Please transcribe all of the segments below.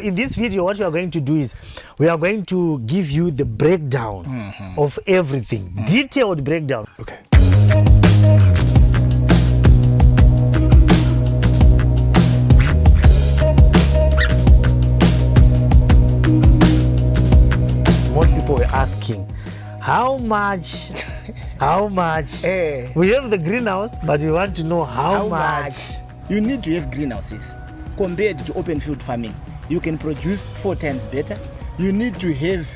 In this video, what we are going to do is we are going to give you the breakdown of everything, detailed breakdown. Okay. Most people were asking, how much? We have the greenhouse, but we want to know how much. You need to have greenhouses compared to open field farming. You can produce 4 times better. You need to have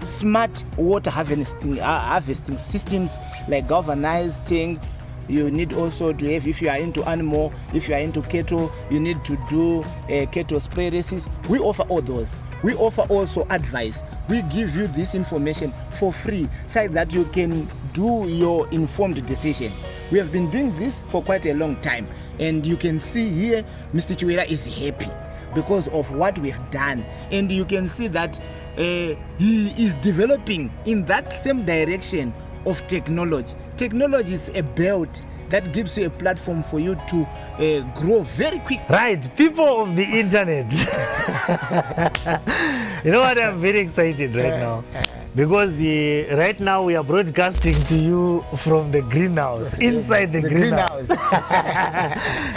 smart water harvesting systems like galvanized tanks. You need also to have, if you are into animal, if you are into cattle, you need to do cattle spray races. We offer all those. We offer also advice. We give you this information for free so that you can do your informed decision. We have been doing this for quite a long time, and you can see here Mr. Chiwera is happy because of what we've done, and you can see that he is developing in that same direction of technology. Technology is a belt that gives you a platform for you to grow very quick. Right, people of the internet. You know what, I'm very excited right now. Because right now we are broadcasting to you from the greenhouse, inside the greenhouse.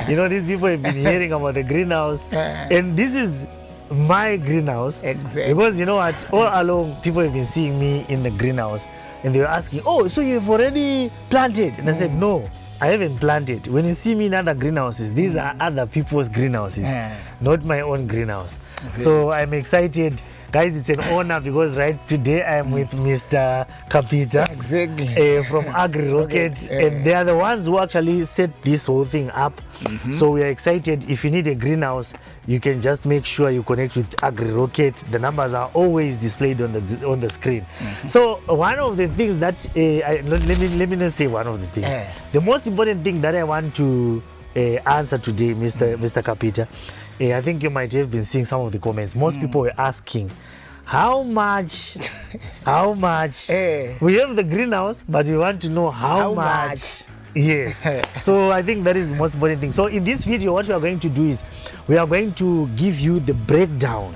You know, these people have been hearing about the greenhouse, and this is my greenhouse. Exactly. Because you know what, all along people have been seeing me in the greenhouse, and they were asking, oh, so you've already planted? And I said, no, I haven't planted. When you see me in other greenhouses, these are other people's greenhouses, not my own greenhouse. So I'm excited. Guys, it's an honor because right today I am with Mr. Kapita from Agri Rocket, and they are the ones who actually set this whole thing up. So we are excited. If you need a greenhouse, you can just make sure you connect with Agri Rocket. The numbers are always displayed on the screen. So one of the things that let me not say one of the things. The most important thing that I want to answer today, Mr. Kapita. I think you might have been seeing some of the comments. Most people were asking, how much? We have the greenhouse, but we want to know how much. Yes. So I think that is the most important thing. So in this video, what we are going to do is we are going to give you the breakdown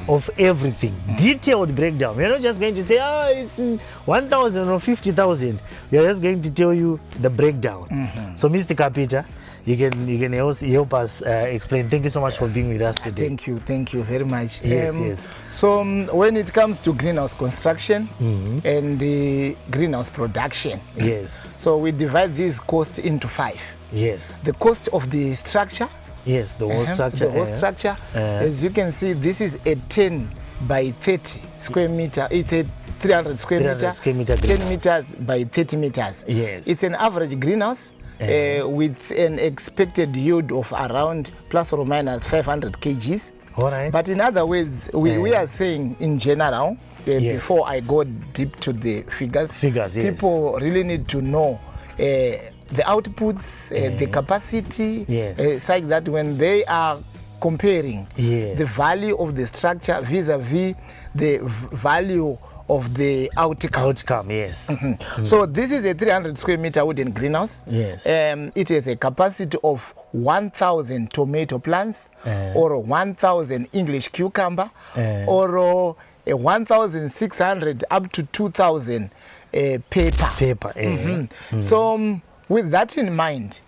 of everything, detailed breakdown. We are not just going to say, oh, it's 1,000 or 50,000. We are just going to tell you the breakdown. So Mr. Kapita, you can help us explain. Thank you so much for being with us today. Thank you very much. Yes. So when it comes to greenhouse construction and the greenhouse production, yes. So we divide these costs into 5. Yes. The cost of the structure. Yes, the whole structure. The whole structure. As you can see, this is a 10 by 30 square meter. It's a 300 square meter, 10 meters by 30 meters. Yes. It's an average greenhouse. With an expected yield of around plus or minus 500 kgs. All right. But in other words, we are saying in general, before I go deep to the figures, people really need to know the outputs, the capacity, such that when they are comparing the value of the structure vis-a-vis the value of the outcome. Yes. So this is a 300 square meter wooden greenhouse. Yes. It has a capacity of 1,000 tomato plants, or 1,000 English cucumber, or 1,600 up to 2,000 pepper. So with that in mind,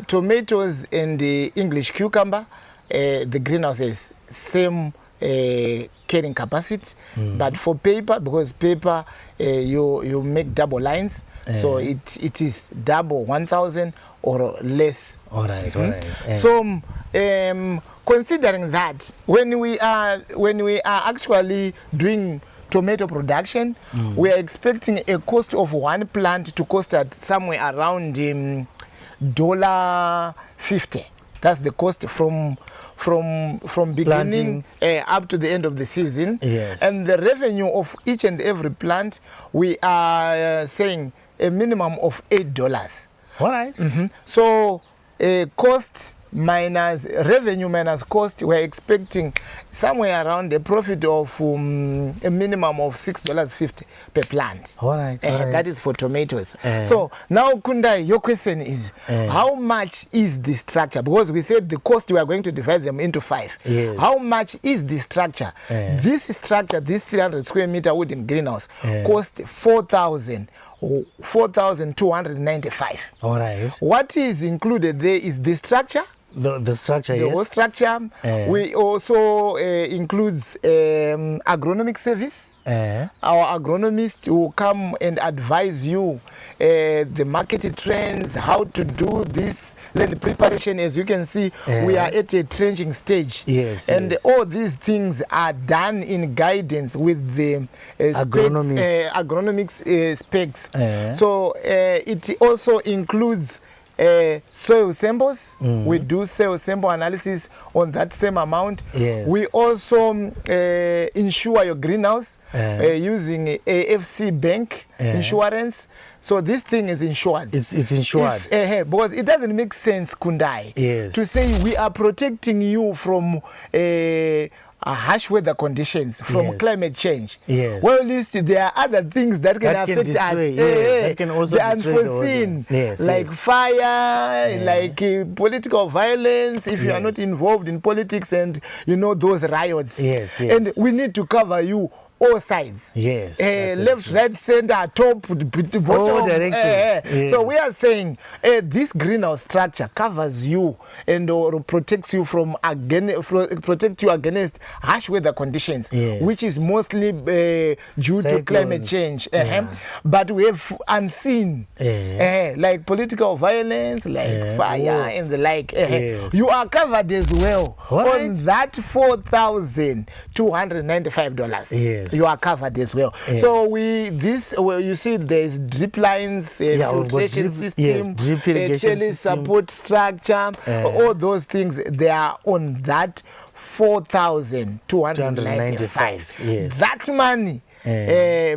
tomatoes and the English cucumber, the greenhouse has same carrying capacity, but for paper, because paper you make double lines, so it is double 1,000 or less. All right. So considering that, when we are actually doing tomato production, we are expecting a cost of one plant to cost at somewhere around $50. That's the cost from beginning up to the end of the season. Yes. And the revenue of each and every plant, we are saying a minimum of $8. All right. So cost minus revenue minus cost, we're expecting somewhere around a profit of a minimum of $6.50 per plant. All right. That is for tomatoes. So now, Kundai, your question is, how much is the structure? Because we said the cost, we are going to divide them into 5. Yes. How much is the structure? This structure, this 300 square meter wooden greenhouse, cost 4,295. All right. What is included there is the structure. The structure, The whole structure. We also includes agronomic service. Our agronomist will come and advise you the market trends, how to do this land preparation. As you can see, we are at a trenching stage. Yes. And all these things are done in guidance with the agronomics specs. So it also includes soil samples. We do soil sample analysis on that same amount. Yes. We also insure your greenhouse using AFC Bank insurance. So this thing is insured. It's insured. Because it doesn't make sense, Kundai, to say we are protecting you from harsh weather conditions, from climate change. Well, at least there are other things that can affect us. That can also the unforeseen, like fire, like political violence, if you are not involved in politics, and you know those riots. And we need to cover you all sides. Left, right, center, top, bottom, all directions. So we are saying this greenhouse structure covers you and protects you from against harsh weather conditions, which is mostly due to climate change. But we have unseen, like political violence, like fire and the like. You are covered as well on that $4,295. You are covered as well. So you see there's drip lines, filtration system, chalice support structure, all those things, they are on that 4,295. That money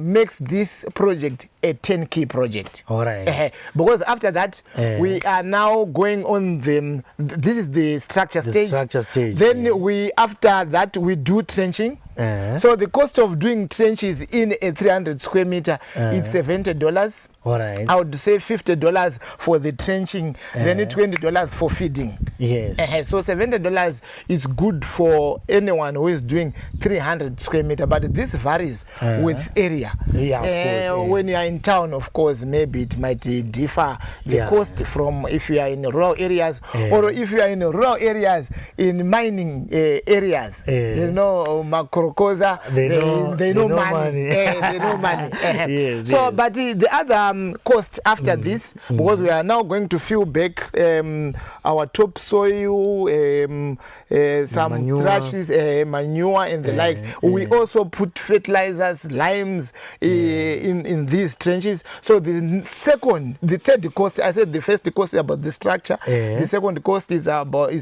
makes this project a 10-key project. All right. Because after that, we are now going on this is the structure stage. Then after that, we do trenching. So the cost of doing trenches in a 300 square meter, it's $70. All right. I would say $50 for the trenching, then $20 for feeding. So $70 is good for anyone who is doing 300 square meter, but this varies with area. When you are in town, of course, maybe it might differ the cost from if you are in rural areas, or if you are in rural areas in mining areas. You know, Makorokoza, they know money. They know money. So, but the other cost after this, because we are now going to fill back our topsoil, some thrashes, manure and the like. We also put fertilizers, limes in these trenches. So the third cost, I said the first cost is about the structure. The second cost is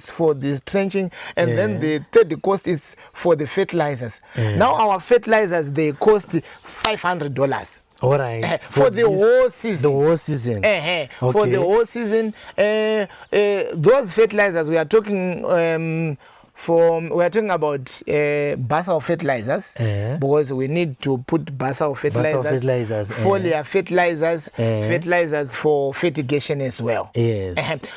for the trenching, and then the third cost is for the fertilizers. Now our fertilizers, they cost $500. All right. For the whole season. The whole season. For the whole season. Those fertilizers we are talking about basal fertilizers, because we need to put basal fertilizers, foliar fertilizers, fertilizers for fertigation as well.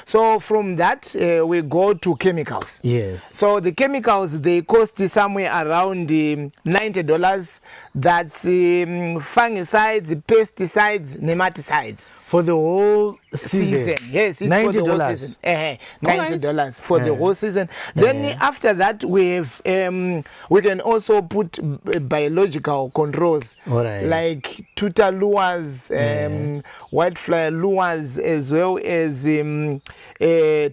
So from that, we go to chemicals. So the chemicals, they cost somewhere around $90. That's fungicides, pesticides, nematicides. For the whole season. Yes, it's $90. for the whole season. $90 for the whole season. Then after that, we have we can also put biological controls, like tutor lures, whitefly lures, as well as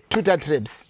tutor traps.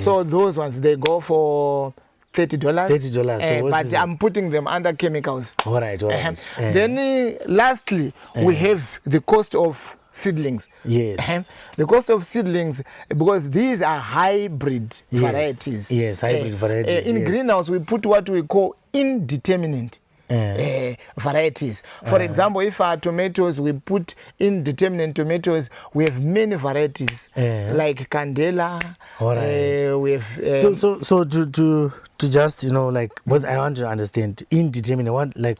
So those ones, they go for $30. But I'm putting them under chemicals. Then lastly, we have the cost of seedlings. The cost of seedlings, because these are hybrid varieties. Hybrid varieties. In greenhouse, we put what we call indeterminate varieties. For example, if our tomatoes, we put indeterminate tomatoes, we have many varieties like Candela. All right. We have So to just, you know, like, because I want to understand indeterminate.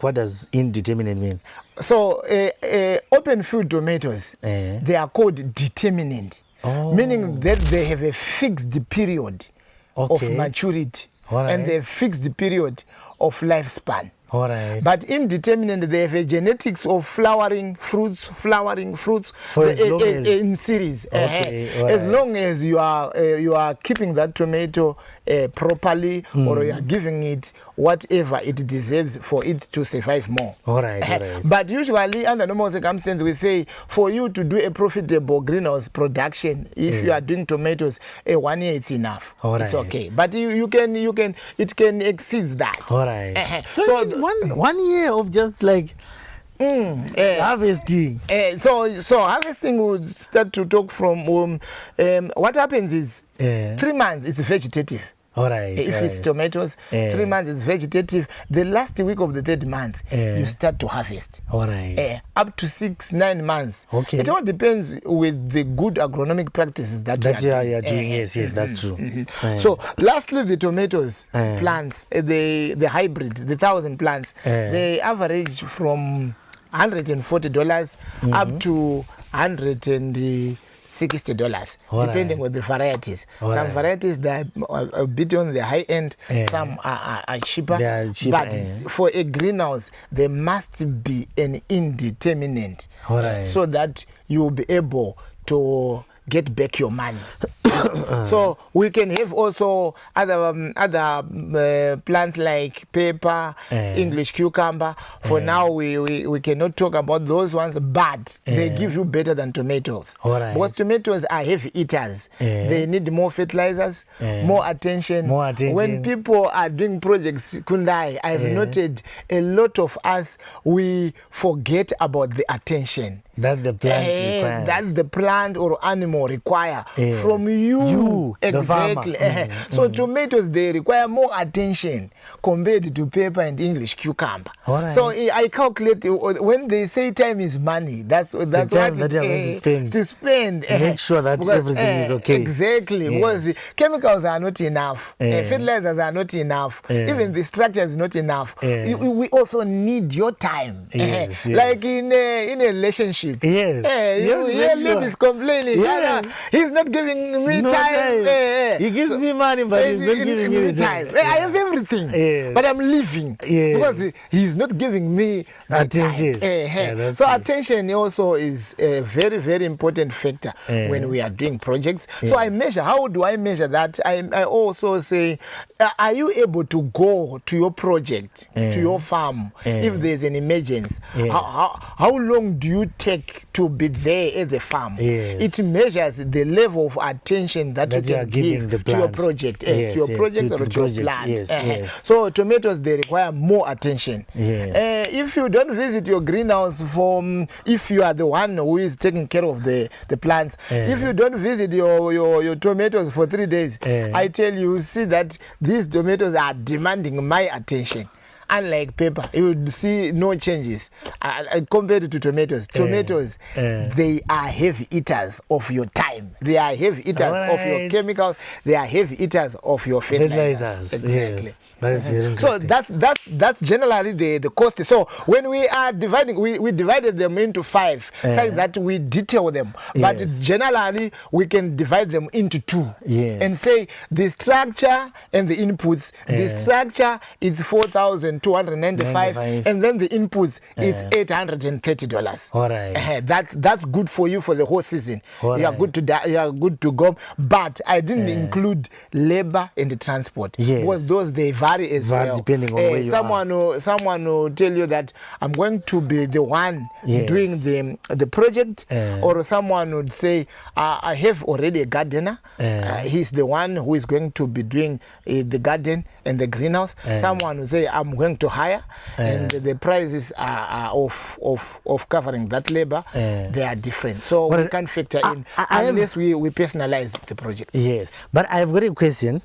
What does indeterminate mean? so open field tomatoes, they are called determinate, meaning that they have a fixed period of maturity, and they have fixed period of lifespan. All right. But indeterminate, they have a genetics of flowering fruits For as long as in series. Okay, all As right. long as you are keeping that tomato properly, or you are giving it whatever it deserves for it to survive more. All right, all right. But usually, under normal circumstances, we say for you to do a profitable greenhouse production, if you are doing tomatoes, 1 year it's enough. All It's right. okay. But you can it can exceed that. All right. So one year of just like harvesting. So harvesting would start to talk from what happens is 3 months it's vegetative. All right. If it's tomatoes, 3 months it's vegetative. The last week of the 3rd month, you start to harvest. All right. Up to 6-9 months. Okay. It all depends with the good agronomic practices that you are doing. Yes, that's true. So lastly, the tomatoes plants, the hybrid, the 1,000 plants, they average from $140 up to $160, depending on the varieties. Some varieties that are a bit on the high end, some are cheaper. They are cheaper, but for a greenhouse, there must be an indeterminate, so that you will be able to get back your money. So we can have also other plants like pepper, English cucumber. For now, we cannot talk about those ones, but they give you better than tomatoes. Because tomatoes are heavy eaters. They need more fertilizers, more attention. When people are doing projects, Kundai, I've noted a lot of us, we forget about the attention that the plant requires. That the plant or animal require from you exactly. So tomatoes, they require more attention compared to pepper and English cucumber. So I calculate when they say time is money. That's what that you're going to spend. Make sure that everything is okay. Exactly, because chemicals are not enough, fertilizers are not enough, even the structure is not enough. We also need your time. Like in a relationship. Yes. Ladies complaining. He's not giving me time. He gives me money, but he's not giving me the time. I have everything, but I'm leaving because he's not giving me attention. So attention also is a very, very important factor when we are doing projects. So I measure. How do I measure that? I also say, are you able to go to your project, to your farm, if there's an emergency? How long do you take to be there at the farm? It measures the level of attention that you can give to your project, to your project or to your plant. So tomatoes, they require more attention. If you don't visit your greenhouse if you are the one who is taking care of the plants, if you don't visit your tomatoes for 3 days, I tell you, see that these tomatoes are demanding my attention. Unlike pepper, you would see no changes compared to tomatoes. Tomatoes, they are heavy eaters of your time. They are heavy eaters of your chemicals. They are heavy eaters of your fertilizers. Exactly. So that's generally the cost. So when we are dividing, we divided them into 5, so that we detail them. But generally, we can divide them into 2 and say the structure and the inputs. The structure is $4,295, and then the inputs is $830. All right. That's good for you for the whole season. You are good to go. But I didn't include labor and the transport, because those they vary as well. Depending on where you are. Someone will tell you that I'm going to be the one doing the project, or someone would say I have already a gardener. He's the one who is going to be doing the garden and the greenhouse. Someone will say I'm going to hire, and the prices are of covering that labor. They are different, so we can't factor in unless we personalize the project. Yes, but I've got a question.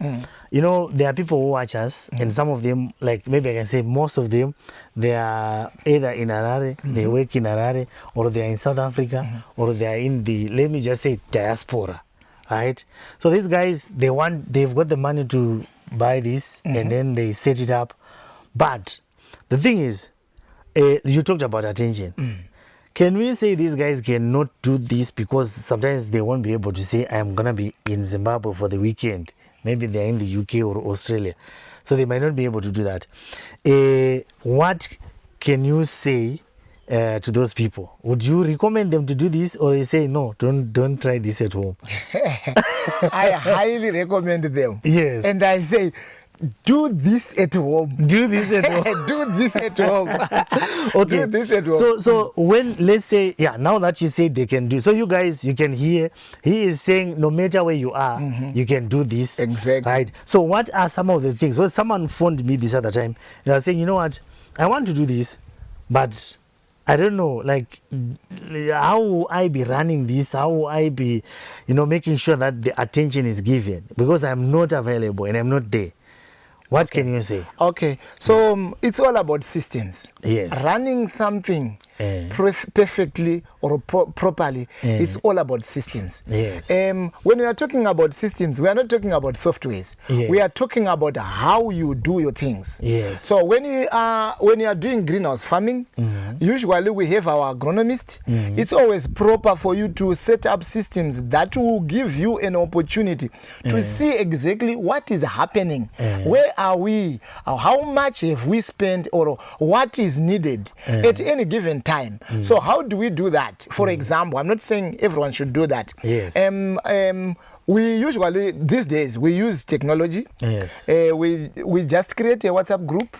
You know, there are people who watch us and some of them, like maybe I can say most of them, they are either in Harare, they work in Harare, or they are in South Africa, or they are in the, let me just say, diaspora, right? So these guys, they've got the money to buy this, and then they set it up. But the thing is, you talked about attention. Can we say these guys cannot do this because sometimes they won't be able to say, I'm going to be in Zimbabwe for the weekend. Maybe they're in the UK or Australia. So they might not be able to do that. What can you say to those people? Would you recommend them to do this, or you say, no, don't try this at home? I highly recommend them. Yes. And I say, do this at home. Do this at home. Do this at home. Okay. Do this at home. So when, let's say, now that you say they can do, so you guys, you can hear, he is saying no matter where you are, you can do this. Exactly. Right? So what are some of the things? Well, someone phoned me this other time, and I was saying, you know what, I want to do this, but I don't know, like, how will I be running this? How will I be, making sure that the attention is given? Because I'm not available and I'm not there. What can you say? Okay, so it's all about systems. Yes. Running something perfectly or properly, it's all about systems. Yes. When we are talking about systems, we are not talking about softwares. Yes. We are talking about how you do your things. Yes. So when you are doing greenhouse farming, usually we have our agronomist. It's always proper for you to set up systems that will give you an opportunity to see exactly what is happening. Where are we? How much have we spent, or what is needed at any given time? So how do we do that? For example, I'm not saying everyone should do that. Yes. We usually, these days, we use technology. Yes. We just create a WhatsApp group.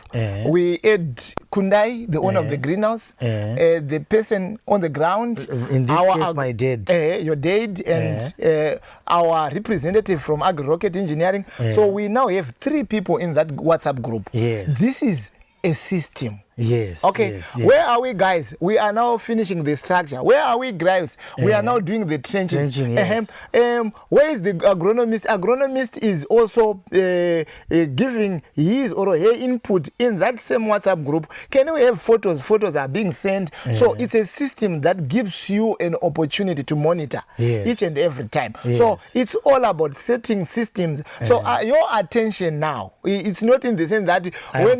We add Kundai, the owner of the greenhouse, the person on the ground. In this case, my dad. Your dad, and our representative from AgriRocket Engineering. So we now have 3 people in that WhatsApp group. Yes. This is a system. Yes. Okay. Yes, Where are we, guys? We are now finishing the structure. Where are we, guys? We are now doing the trenches. Trenching, yes. Where is the agronomist? Agronomist is also giving his or her input in that same WhatsApp group. Can we have photos? Photos are being sent. So it's a system that gives you an opportunity to monitor each and every time. Yes. So it's all about setting systems. So your attention now, it's not in the sense that when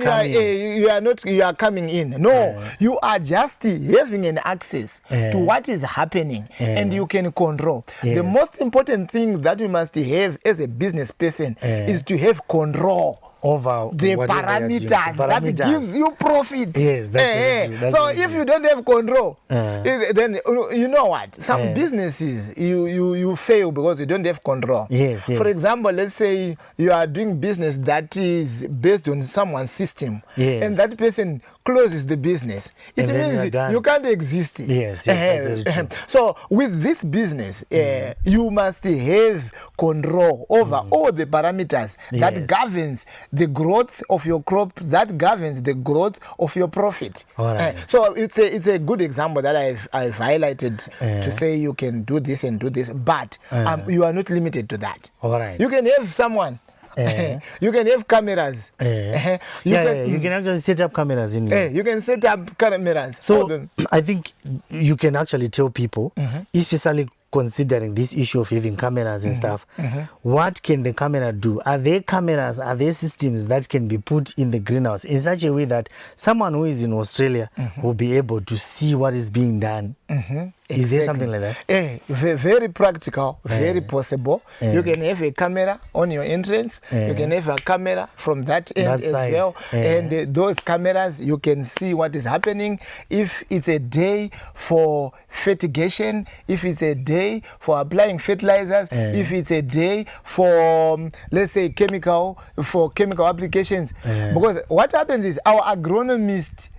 you are coming in. No, you are just having an access to what is happening, and you can control. Yes. The most important thing that you must have as a business person is to have control over the parameters that gives you profit. Yes, that's so if you don't have control, then you know what? Some businesses you fail because you don't have control. Yes. For example, let's say you are doing business that is based on someone's system, and that person closes the business. It means you can't exist. Yes. So with this business, you must have control over all the parameters that governs the growth of your crop, that governs the growth of your profit. All right. So it's a good example that I've highlighted to say you can do this and do this, but you are not limited to that. All right. You can have someone. You can have cameras. You can actually set up cameras in there. You can set up cameras. So I think you can actually tell people, especially considering this issue of having cameras and stuff, what can the camera do? Are there systems that can be put in the greenhouse in such a way that someone who is in Australia will be able to see what is being done? Is there something like that? Very practical, very possible. You can have a camera on your entrance. You can have a camera from that end as well. And those cameras, you can see what is happening. If it's a day for fertigation, if it's a day for applying fertilizers, if it's a day for, let's say, chemical applications. Because what happens is our agronomist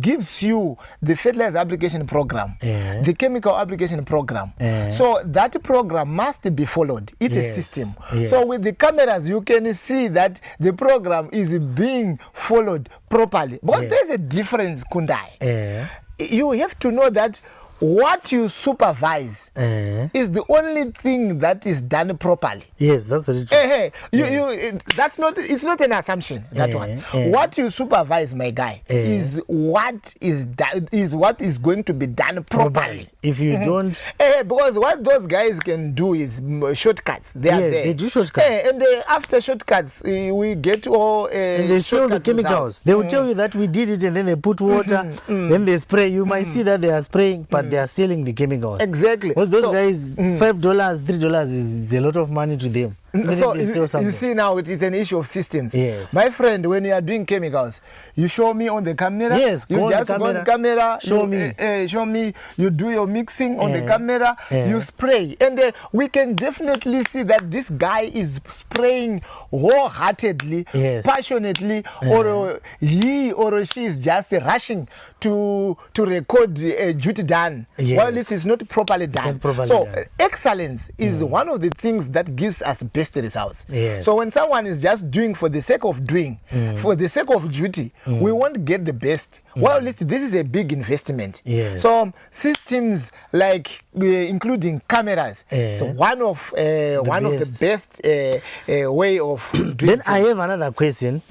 gives you the fertilizer application program, the chemical application program. So that program must be followed. It's a system. So with the cameras, you can see that the program is being followed properly. But there's a difference, Kundai. You have to know that what you supervise Eh. is the only thing that is done properly. Yes, that's very true. That's not. It's not an assumption. That one. eh. What you supervise, my guy, is what is what is going to be done properly. If you don't, Because what those guys can do is shortcuts. They are yes, there. they do shortcuts. And after shortcuts, we get all. And they sell the shortcut chemicals. results. They will tell you that we did it, and then they put water, then they spray. You might see that they are spraying, but they are selling the chemicals. Exactly. Because those So, guys, $5, $3 is a lot of money to them. Even So if they sell you something. see now it's an issue of systems. Yes. My friend, when you are doing chemicals, you show me on the camera. Yes, You go on the just go on the camera. Show you, me. show me. You do your mixing on the camera. You spray, and we can definitely see that this guy is spraying wholeheartedly, Yes. passionately, or he or she is just rushing to record duty done. Yes. While this is not properly done. not properly so done. excellence is one of the things that gives us best results. Yes. So when someone is just doing for the sake of doing, for the sake of duty, we won't get the best. Well, this is a big investment. Yes. So systems like including cameras, it's one of the best way of doing. Then I have another question.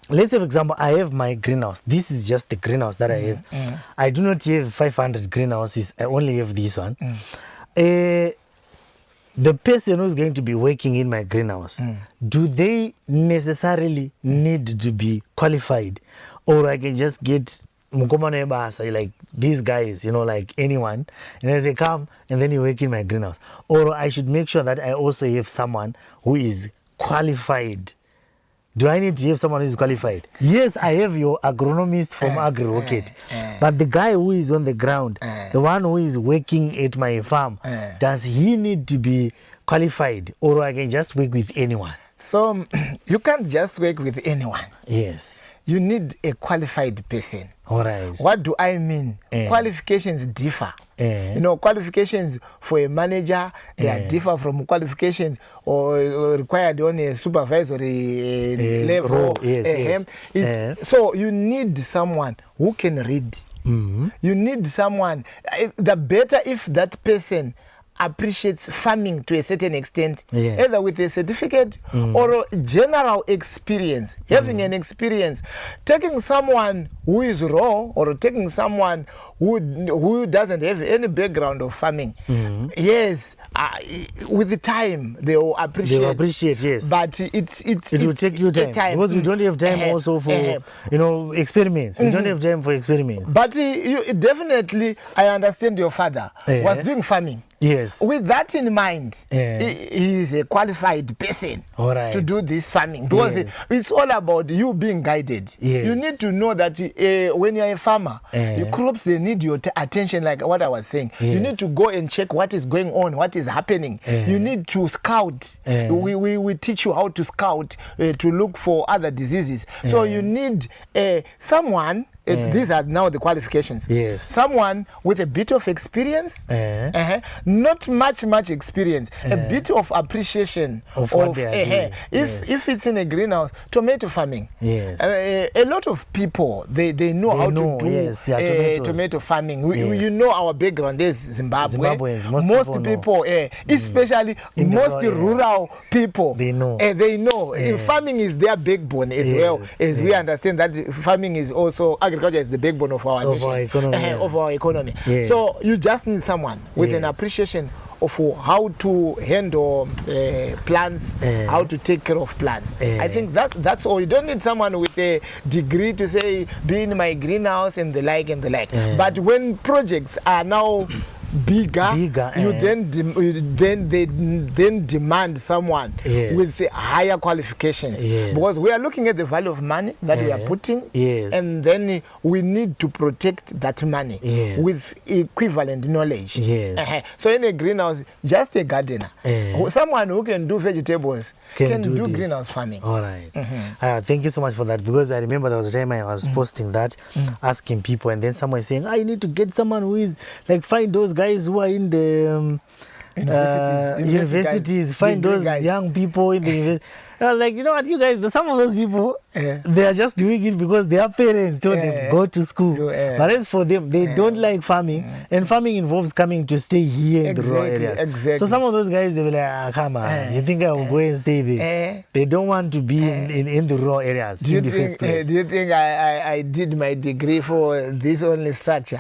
Let's say, for example, I have my greenhouse. This is just the greenhouse that I have. I do not have 500 greenhouses. I only have this one. The person who's going to be working in my greenhouse, do they necessarily need to be qualified? Or I can just get Mukomane Basa, like these guys, like anyone, and then they come and then you work in my greenhouse. Or I should make sure that I also have someone who is qualified. Do I need to have someone who is qualified? Yes, I have your agronomist from AgriRocket. But the guy who is on the ground, the one who is working at my farm, does he need to be qualified? Or I can just work with anyone? So you can't just work with anyone. Yes. You need a qualified person. All right. What do I mean? Qualifications differ. Qualifications for a manager, they are differ from qualifications or required on a supervisory level. Role. Yes. So you need someone who can read. You need someone. The better if that person appreciates farming to a certain extent, either with a certificate or general experience, having an experience. Taking someone who is raw or taking someone who doesn't have any background of farming, yes, with the time they will appreciate. They will appreciate, yes. But it will take you time because we don't have time also for experiments. We don't have time for experiments. But you definitely, I understand your father was doing farming. Yes. With that in mind, he is a qualified person to do this farming because it's all about you being guided. Yes. You need to know that when you're a farmer, your crops, they need your attention, like what I was saying. You need to go and check what is going on, what is happening. You need to scout. We teach you how to scout to look for other diseases. So you need someone. These are now the qualifications. Yes. Someone with a bit of experience, not much experience, a bit of appreciation of what they are doing. If it's in a greenhouse, tomato farming. Yes. A lot of people they know how to do tomato farming. You know our background is Zimbabwe. Most people especially most rural people, they know. Farming is their backbone as well as we understand that farming is also agriculture is the backbone of our nation, of our economy. Yes. So you just need someone with an appreciation of how to handle plants, how to take care of plants. I think that's all. You don't need someone with a degree to say be in my greenhouse and the like. But when projects are now bigger, you then demand someone with higher qualifications, because we are looking at the value of money that we are putting, and then we need to protect that money with equivalent knowledge. So in a greenhouse, just a gardener, someone who can do vegetables can do greenhouse farming. All right. Thank you so much for that, because I remember there was a time I was posting that, asking people, and then someone saying, I need to get someone who is like, find those guys who are in the universities, find those young people in the university. I was like, you know what, you guys, some of those people, they are just doing it because their parents told them go to school. But as for them, they don't like farming, and farming involves coming to stay here in the rural areas. Exactly. So some of those guys, they will like, come on, you think I will go and stay there? They don't want to be in the rural areas in the first place. Do you think I did my degree for this only structure?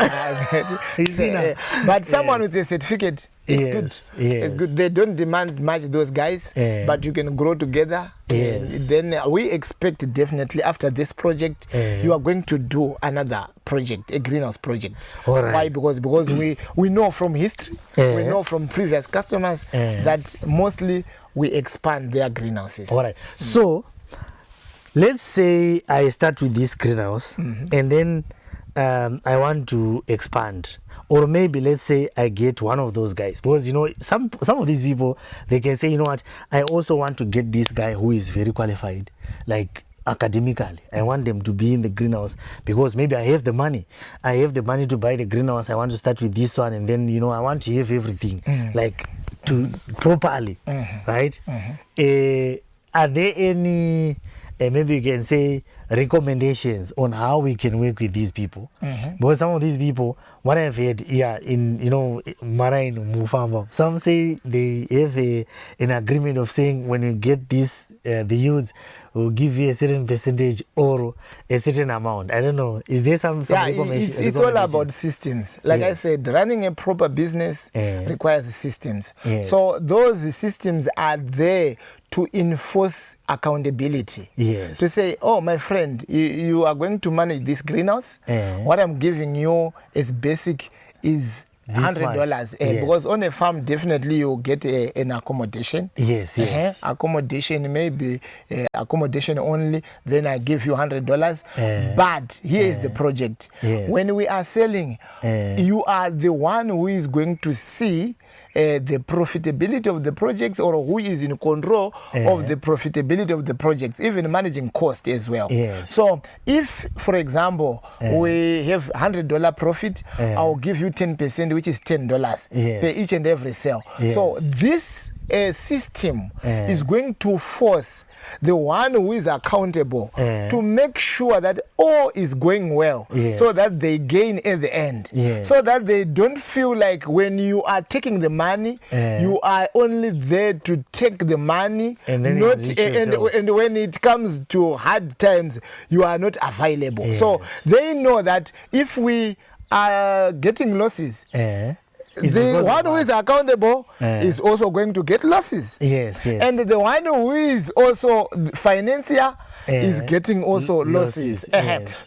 But someone with a certificate, it's good. It's good. They don't demand much, those guys, but you can grow together. Then we expect definitely after this project, you are going to do another project, a greenhouse project. Why? Because we know from history, we know from previous customers that mostly we expand their greenhouses. All right. So let's say I start with this greenhouse, and then I want to expand. Or maybe let's say I get one of those guys, because you know some of these people, they can say, you know what, I also want to get this guy who is very qualified, like academically. I want them to be in the greenhouse because maybe I have the money. I have the money to buy the greenhouse. I want to start with this one, and then, you know, I want to have everything like to properly, right? Are there any maybe you can say recommendations on how we can work with these people? Because some of these people, what I've heard in, you know, Marine Mufamba, some say they have an agreement of saying when you get this, the youths will give you a certain percentage or a certain amount. I don't know. Is there some recommendation? It's all about systems. Like I said, running a proper business requires systems. So those systems are there to enforce accountability. To say, oh, my friend, you are going to manage this greenhouse. What I'm giving you is basic is $100. Because on a farm, definitely you get an accommodation. Accommodation, maybe accommodation only, then I give you $100. But here is the project. When we are selling, you are the one who is going to see the profitability of the projects, or who is in control of the profitability of the projects, even managing cost as well. So if, for example, we have $100 profit, I'll give you 10%, which is $10 per each and every sale. So this system is going to force the one who is accountable to make sure that all is going well, so that they gain at the end, so that they don't feel like when you are taking the money, you are only there to take the money, and when it comes to hard times, you are not available. So they know that if we are getting losses, the one who is accountable is also going to get losses. And the one who is also financier is getting also losses.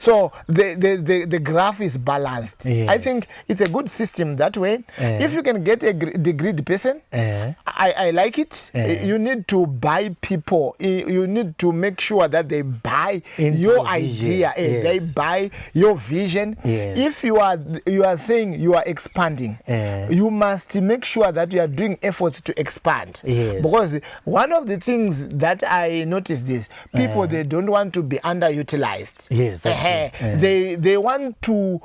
So the graph is balanced. I think it's a good system that way. If you can get a degreed person, I like it. You need to buy people. You need to make sure that they buy your idea. They buy your vision. If you are saying you are expanding, you must make sure that you are doing efforts to expand. Because one of the things that I noticed is people, they don't want to be underutilized. They want to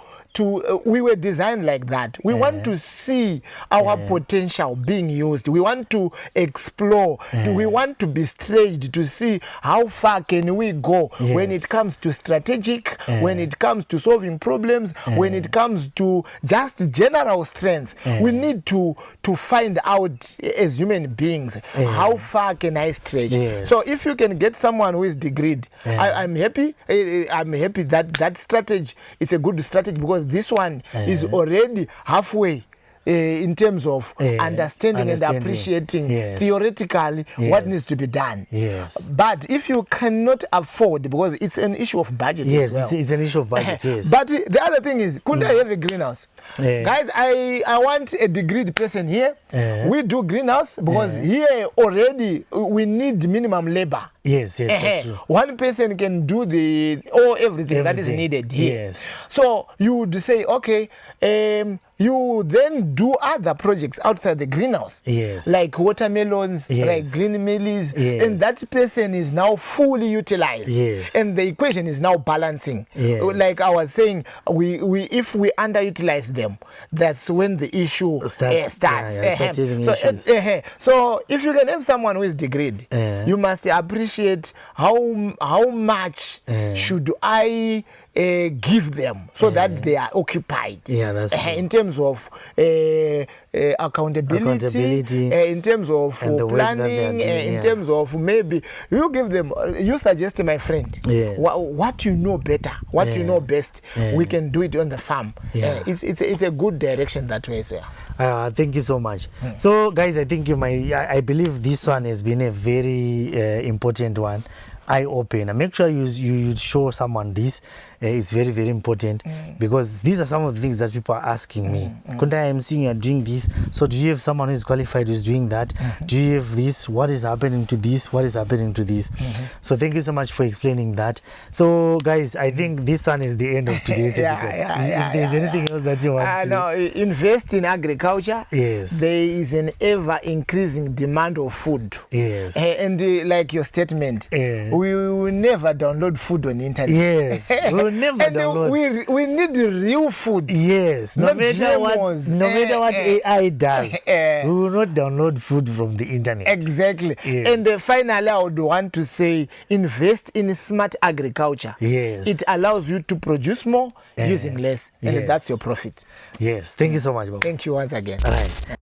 we were designed like that. We want to see our potential being used. We want to explore. We want to be stretched to see how far can we go when it comes to strategic, when it comes to solving problems, when it comes to just general strength. We need to find out as human beings, how far can I stretch? So if you can get someone who is degreed, I'm happy. I'm happy that strategy, it's a good strategy, because this one is already halfway in terms of understanding and appreciating theoretically what needs to be done. But if you cannot afford, because it's an issue of budget as well. It's an issue of budget, But the other thing is, couldn't I have a greenhouse? Guys, I want a degreed person here. We do greenhouse because here already we need minimum labor. One person can do everything that is needed here. So you would say, okay, you then do other projects outside the greenhouse. Yes. Like watermelons, Yes. like green mealies. Yes. And that person is now fully utilized. Yes. And the equation is now balancing. Yes. Like I was saying, if we underutilize them, that's when the issue starts. Start having So, issues. so if you can have someone who is degreed, you must appreciate how much should I give them so that they are occupied. Yeah, that's true. In terms of accountability, in terms of And the work that they are planning, doing, in terms of maybe you give them, you suggest, my friend, Yes. what you know better, what you know best, we can do it on the farm. Yeah. It's a good direction that way, sir. Thank you so much. So, guys, I think I believe this one has been a very important one. Eye-opener. Make sure you show someone this. It's very, very important because these are some of the things that people are asking me. Kunta, I'm seeing you're doing this. So do you have someone who is qualified who's doing that? Do you have this? What is happening to this? What is happening to this? So thank you so much for explaining that. So guys, I think this one is the end of today's episode. If there's anything else that you want to... No, invest in agriculture. Yes. There is an ever-increasing demand of food. Yes. And like your statement, we will never download food on the internet. Yes. We'll never and download. we need real food. Yes. No matter what AI does, we will not download food from the internet. Exactly. Yes. And finally, I would want to say, invest in smart agriculture. Yes. It allows you to produce more using less, and that's your profit. Yes. Thank you so much, Bob. Thank you once again. All right.